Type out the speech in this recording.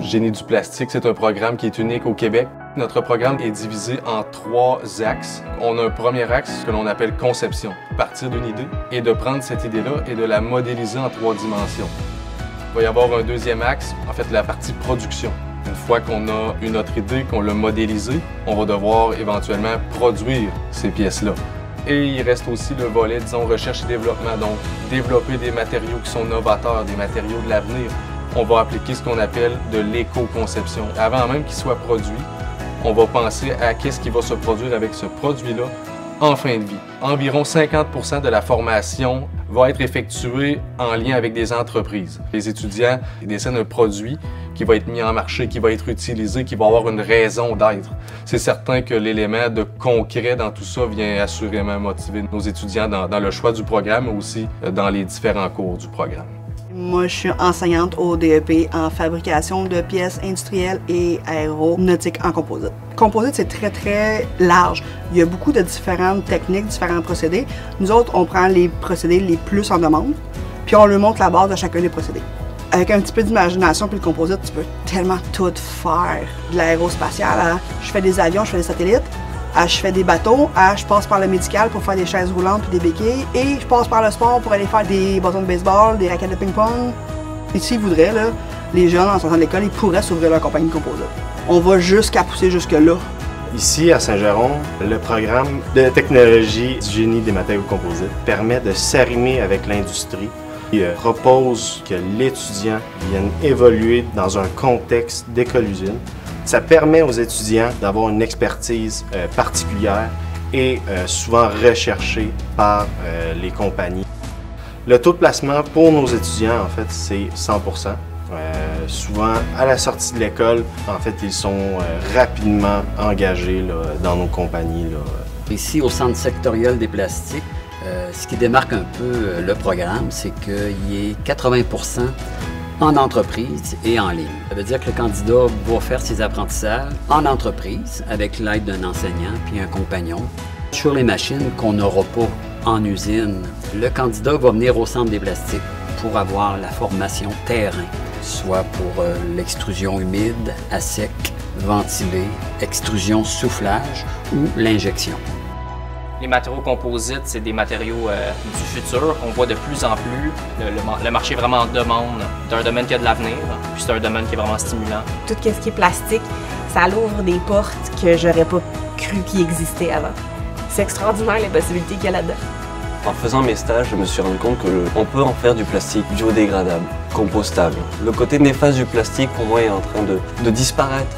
Génie du plastique, c'est un programme qui est unique au Québec. Notre programme est divisé en 3 axes. On a un premier axe que l'on appelle conception. Partir d'une idée et de prendre cette idée-là et de la modéliser en 3 dimensions. Il va y avoir un deuxième axe, en fait la partie production. Une fois qu'on a eu notre idée, qu'on l'a modélisée, on va devoir éventuellement produire ces pièces-là. Et il reste aussi le volet, disons, recherche et développement, donc développer des matériaux qui sont novateurs, des matériaux de l'avenir. On va appliquer ce qu'on appelle de l'éco-conception. Avant même qu'il soit produit, on va penser à qu'est-ce qui va se produire avec ce produit-là en fin de vie. Environ 50% de la formation va être effectuée en lien avec des entreprises. Les étudiants dessinent un produit qui va être mis en marché, qui va être utilisé, qui va avoir une raison d'être. C'est certain que l'élément de concret dans tout ça vient assurément motiver nos étudiants dans le choix du programme, mais aussi dans les différents cours du programme. Moi, je suis enseignante au DEP en fabrication de pièces industrielles et aéronautiques en composite. Composite, c'est très large. Il y a beaucoup de différentes techniques, différents procédés. Nous autres, on prend les procédés les plus en demande, puis on leur montre la base de chacun des procédés. Avec un petit peu d'imagination puis le composite, tu peux tellement tout faire. De l'aérospatial, je fais des avions, je fais des satellites. Je fais des bateaux, je passe par le médical pour faire des chaises roulantes et des béquilles, et je passe par le sport pour aller faire des bâtons de baseball, des raquettes de ping-pong. Et s'ils voudraient, là, les jeunes en sortant de l'école, ils pourraient s'ouvrir leur compagnie de composite. On va jusqu'à pousser jusque-là. Ici, à Saint-Jérôme, le programme de technologie du génie des matériaux composites permet de s'arrimer avec l'industrie. Il propose que l'étudiant vienne évoluer dans un contexte d'école-usine. Ça permet aux étudiants d'avoir une expertise particulière et souvent recherchée par les compagnies. Le taux de placement pour nos étudiants, en fait, c'est 100%. Souvent, à la sortie de l'école, en fait, ils sont rapidement engagés là, dans nos compagnies. Là. Ici, au Centre sectoriel des plastiques, ce qui démarque un peu le programme, c'est qu'il est 80% en entreprise et en ligne. Ça veut dire que le candidat va faire ses apprentissages en entreprise avec l'aide d'un enseignant puis un compagnon sur les machines qu'on n'aura pas en usine. Le candidat va venir au Centre des plastiques pour avoir la formation terrain, soit pour l'extrusion humide, à sec, ventilé, extrusion soufflage ou l'injection. Les matériaux composites, c'est des matériaux du futur qu'on voit de plus en plus. Le marché est vraiment en demande d'un domaine qui a de l'avenir, puis c'est un domaine qui est vraiment stimulant. Tout ce qui est plastique, ça l'ouvre des portes que j'aurais pas cru qu'il existait avant. C'est extraordinaire les possibilités qu'il y a là-dedans. En faisant mes stages, je me suis rendu compte qu'on peut en faire du plastique biodégradable, compostable. Le côté néfaste du plastique, pour moi, est en train de disparaître.